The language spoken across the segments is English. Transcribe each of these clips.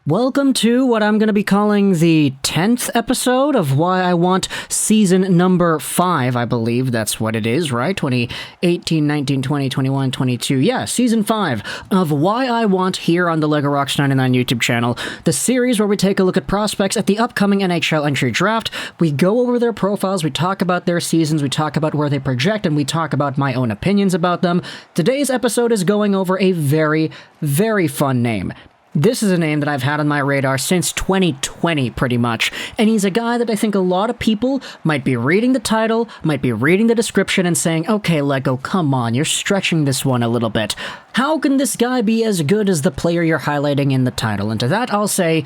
Welcome to what I'm going to be calling the 10th episode of Why I Want season number 5, I believe that's what it is, right? 2018, 19, 20, 21, 22. Yeah, season 5 of Why I Want here on the Lego Rocks 99 YouTube channel, the series where we take a look at prospects at the upcoming NHL entry draft. We go over their profiles, we talk about their seasons, we talk about where they project, and we talk about my own opinions about them. Today's episode is going over a very, very fun name. This is a name that I've had on my radar since 2020, pretty much, and he's a guy that I think a lot of people might be reading the title, might be reading the description and saying, okay, Lego, come on, you're stretching this one a little bit. How can this guy be as good as the player you're highlighting in the title? And to that, I'll say,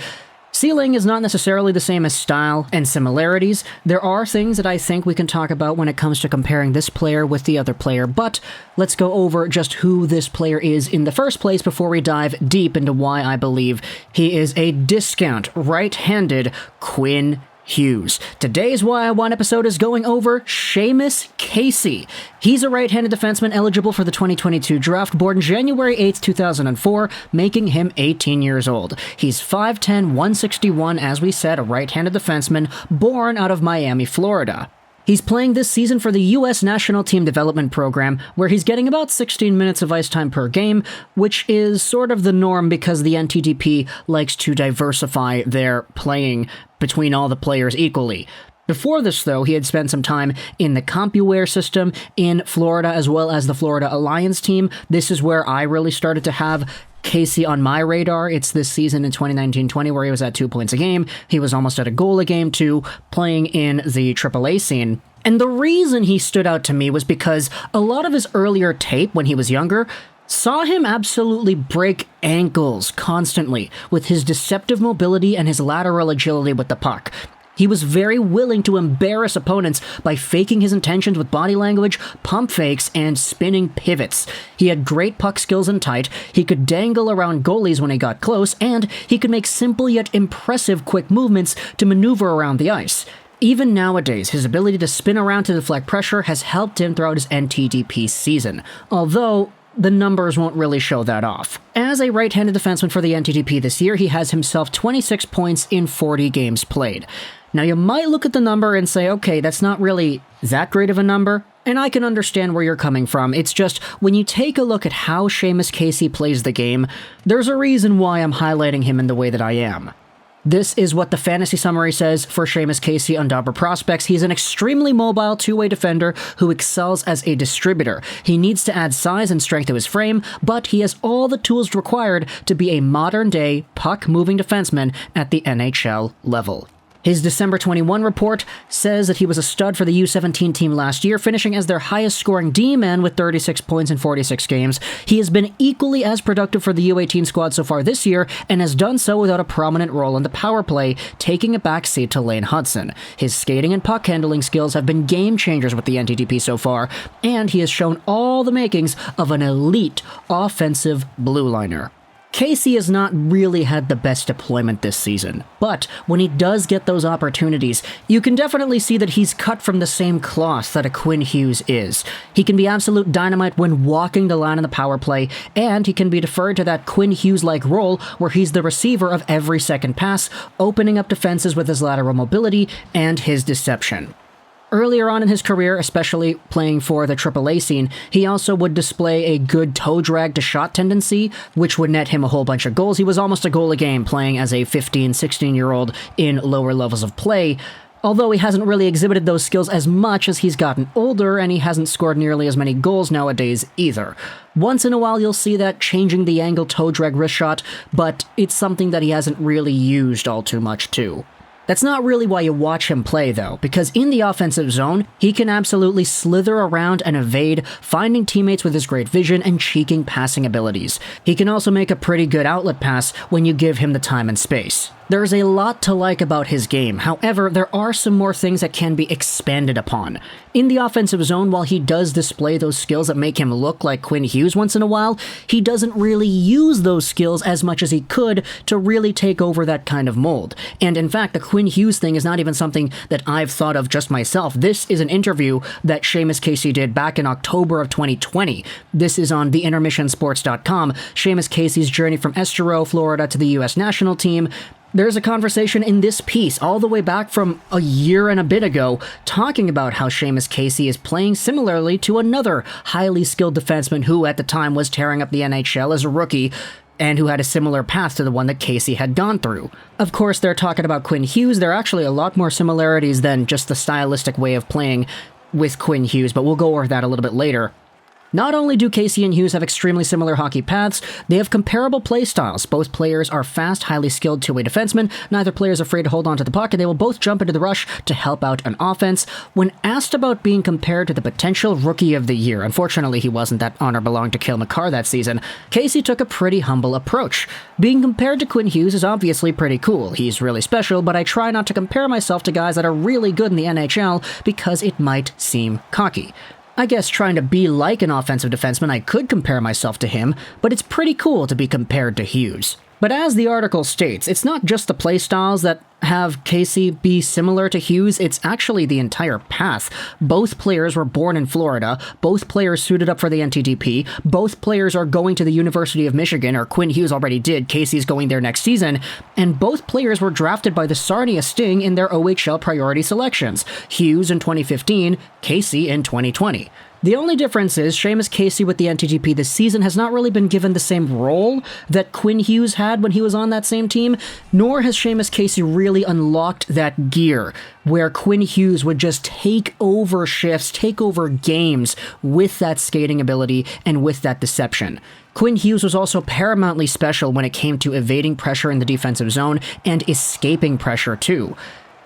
ceiling is not necessarily the same as style and similarities. There are things that I think we can talk about when it comes to comparing this player with the other player, but let's go over just who this player is in the first place before we dive deep into why I believe he is a discount right-handed Quinn Hughes. Today's Why I Want episode is going over Seamus Casey. He's a right-handed defenseman eligible for the 2022 draft, born January 8th, 2004, making him 18 years old. He's 5'10", 161, as we said, a right-handed defenseman, born out of Miami, Florida. He's playing this season for the U.S. National Team Development Program, where he's getting about 16 minutes of ice time per game, which is sort of the norm because the NTDP likes to diversify their playing between all the players equally. Before this, though, he had spent some time in the CompuWare system in Florida, as well as the Florida Alliance team. This is where I really started to have Casey on my radar. It's this season in 2019-20 where he was at 2 points a game. He was almost at a goal a game, too, playing in the AAA scene. And the reason he stood out to me was because a lot of his earlier tape when he was younger saw him absolutely break ankles constantly with his deceptive mobility and his lateral agility with the puck. He was very willing to embarrass opponents by faking his intentions with body language, pump fakes, and spinning pivots. He had great puck skills in tight, he could dangle around goalies when he got close, and he could make simple yet impressive quick movements to maneuver around the ice. Even nowadays, his ability to spin around to deflect pressure has helped him throughout his NTDP season, although the numbers won't really show that off. As a right-handed defenseman for the NTDP this year, he has himself 26 points in 40 games played. Now, you might look at the number and say, okay, that's not really that great of a number, and I can understand where you're coming from. It's just, when you take a look at how Seamus Casey plays the game, there's a reason why I'm highlighting him in the way that I am. This is what the fantasy summary says for Seamus Casey on Dobber Prospects. He's an extremely mobile two-way defender who excels as a distributor. He needs to add size and strength to his frame, but he has all the tools required to be a modern-day, puck-moving defenseman at the NHL level. His December 21 report says that he was a stud for the U17 team last year, finishing as their highest-scoring D-man with 36 points in 46 games. He has been equally as productive for the U18 squad so far this year, and has done so without a prominent role in the power play, taking a backseat to Lane Hudson. His skating and puck handling skills have been game-changers with the NTDP so far, and he has shown all the makings of an elite offensive blue liner. Casey has not really had the best deployment this season, but when he does get those opportunities, you can definitely see that he's cut from the same cloth that a Quinn Hughes is. He can be absolute dynamite when walking the line in the power play, and he can be deferred to that Quinn Hughes-like role where he's the receiver of every second pass, opening up defenses with his lateral mobility and his deception. Earlier on in his career, especially playing for the AAA scene, he also would display a good toe drag to shot tendency, which would net him a whole bunch of goals. He was almost a goal a game playing as a 15, 16-year-old in lower levels of play, although he hasn't really exhibited those skills as much as he's gotten older, and he hasn't scored nearly as many goals nowadays either. Once in a while you'll see that changing the angle toe drag wrist shot, but it's something that he hasn't really used all too much too. That's not really why you watch him play, though, because in the offensive zone, he can absolutely slither around and evade, finding teammates with his great vision and cheeking passing abilities. He can also make a pretty good outlet pass when you give him the time and space. There's a lot to like about his game. However, there are some more things that can be expanded upon. In the offensive zone, while he does display those skills that make him look like Quinn Hughes once in a while, he doesn't really use those skills as much as he could to really take over that kind of mold. And in fact, the Quinn Hughes thing is not even something that I've thought of just myself. This is an interview that Seamus Casey did back in October of 2020. This is on theintermissionsports.com. Seamus Casey's journey from Estero, Florida to the U.S. national team. There's a conversation in this piece all the way back from a year and a bit ago talking about how Seamus Casey is playing similarly to another highly skilled defenseman who at the time was tearing up the NHL as a rookie and who had a similar path to the one that Casey had gone through. Of course, they're talking about Quinn Hughes. There are actually a lot more similarities than just the stylistic way of playing with Quinn Hughes, but we'll go over that a little bit later. Not only do Casey and Hughes have extremely similar hockey paths, they have comparable play styles. Both players are fast, highly skilled two-way defensemen. Neither player is afraid to hold on to the puck, and they will both jump into the rush to help out an offense. When asked about being compared to the potential Rookie of the Year, unfortunately he wasn't, that honor belonged to Cale Makar that season, Casey took a pretty humble approach. Being compared to Quinn Hughes is obviously pretty cool. He's really special, but I try not to compare myself to guys that are really good in the NHL because it might seem cocky. I guess trying to be like an offensive defenseman, I could compare myself to him, but it's pretty cool to be compared to Hughes. But as the article states, it's not just the play styles that have Casey be similar to Hughes, it's actually the entire path. Both players were born in Florida, both players suited up for the NTDP, both players are going to the University of Michigan, or Quinn Hughes already did, Casey's going there next season, and both players were drafted by the Sarnia Sting in their OHL Priority Selections, Hughes in 2015, Casey in 2020. The only difference is Seamus Casey with the NTDP this season has not really been given the same role that Quinn Hughes had when he was on that same team, nor has Seamus Casey really unlocked that gear where Quinn Hughes would just take over shifts, take over games with that skating ability and with that deception. Quinn Hughes was also paramountly special when it came to evading pressure in the defensive zone and escaping pressure too.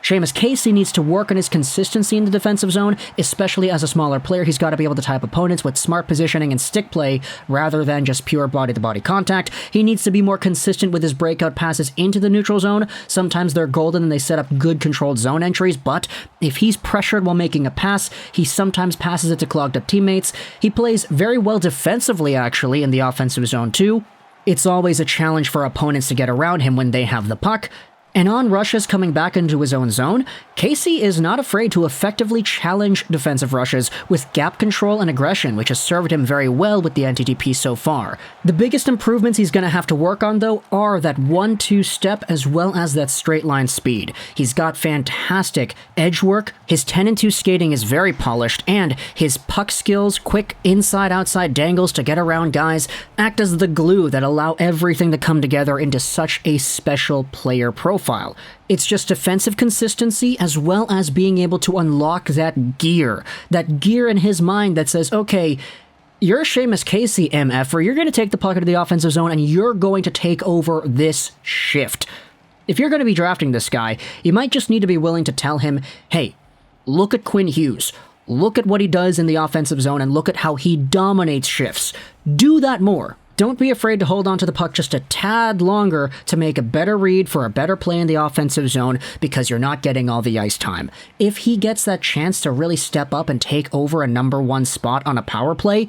Seamus Casey needs to work on his consistency in the defensive zone, especially as a smaller player. He's got to be able to tie up opponents with smart positioning and stick play rather than just pure body-to-body contact. He needs to be more consistent with his breakout passes into the neutral zone. Sometimes they're golden and they set up good controlled zone entries, but if he's pressured while making a pass, he sometimes passes it to clogged up teammates. He plays very well defensively, actually, in the offensive zone too. It's always a challenge for opponents to get around him when they have the puck. And on rushes coming back into his own zone, Casey is not afraid to effectively challenge defensive rushes with gap control and aggression, which has served him very well with the NTDP so far. The biggest improvements he's going to have to work on, though, are that 1-2 step as well as that straight line speed. He's got fantastic edge work, his 10-2 skating is very polished, and his puck skills, quick inside-outside dangles to get around guys, act as the glue that allow everything to come together into such a special player profile. It's just defensive consistency as well as being able to unlock that gear in his mind that says, okay, you're Seamus Casey, MF, or you're going to take the puck into the offensive zone and you're going to take over this shift. If you're going to be drafting this guy, you might just need to be willing to tell him, hey, look at Quinn Hughes. Look at what he does in the offensive zone and look at how he dominates shifts. Do that more. Don't be afraid to hold on to the puck just a tad longer to make a better read for a better play in the offensive zone because you're not getting all the ice time. If he gets that chance to really step up and take over a number one spot on a power play,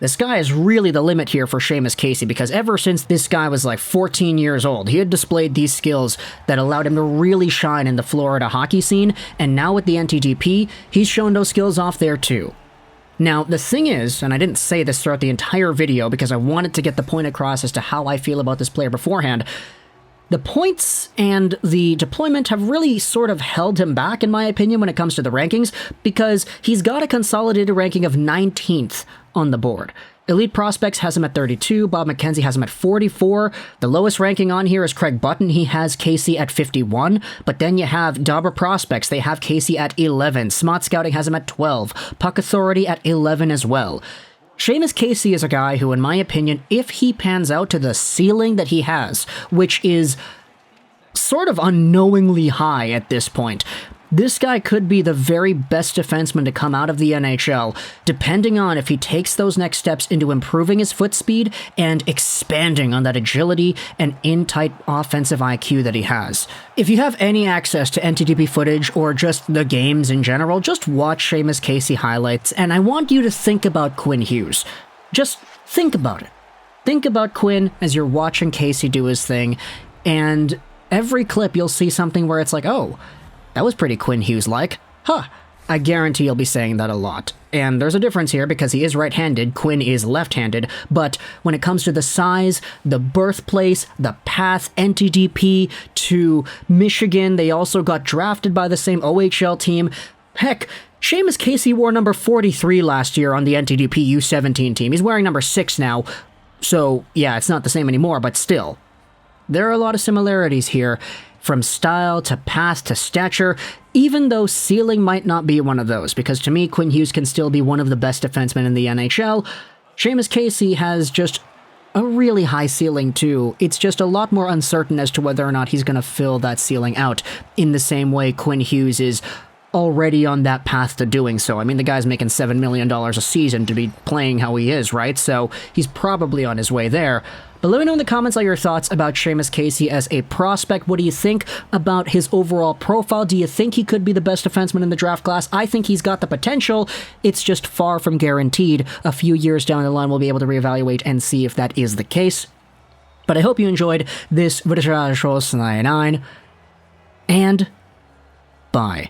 the sky is really the limit here for Seamus Casey because ever since this guy was like 14 years old, he had displayed these skills that allowed him to really shine in the Florida hockey scene, and now with the NTDP, he's shown those skills off there too. Now, the thing is, and I didn't say this throughout the entire video because I wanted to get the point across as to how I feel about this player beforehand, the points and the deployment have really sort of held him back, in my opinion, when it comes to the rankings, because he's got a consolidated ranking of 19th on the board. Elite Prospects has him at 32, Bob McKenzie has him at 44, the lowest ranking on here is Craig Button, he has Casey at 51, but then you have Dobber Prospects, they have Casey at 11, Smart Scouting has him at 12, Puck Authority at 11 as well. Seamus Casey is a guy who, in my opinion, if he pans out to the ceiling that he has, which is sort of unknowingly high at this point, This guy could be the very best defenseman to come out of the NHL, depending on if he takes those next steps into improving his foot speed and expanding on that agility and in-tight offensive IQ that he has. If you have any access to NTDP footage or just the games in general, just watch Seamus Casey highlights, and I want you to think about Quinn Hughes. Just think about it. Think about Quinn as you're watching Casey do his thing, and every clip you'll see something where it's like, oh, that was pretty Quinn Hughes-like. Huh. I guarantee you'll be saying that a lot. And there's a difference here because he is right-handed, Quinn is left-handed, but when it comes to the size, the birthplace, the path, NTDP to Michigan, they also got drafted by the same OHL team. Heck, Seamus Casey wore number 43 last year on the NTDP U17 team. He's wearing number 6 now, so yeah, it's not the same anymore, but still. There are a lot of similarities here, from style to path to stature, even though ceiling might not be one of those, because to me, Quinn Hughes can still be one of the best defensemen in the NHL. Seamus Casey has just a really high ceiling too. It's just a lot more uncertain as to whether or not he's going to fill that ceiling out in the same way Quinn Hughes is already on that path to doing so. I mean, the guy's making $7 million a season to be playing how he is, right? So he's probably on his way there. But let me know in the comments all your thoughts about Seamus Casey as a prospect. What do you think about his overall profile? Do you think he could be the best defenseman in the draft class? I think he's got the potential. It's just far from guaranteed. A few years down the line, we'll be able to reevaluate and see if that is the case. But I hope you enjoyed this video, and bye.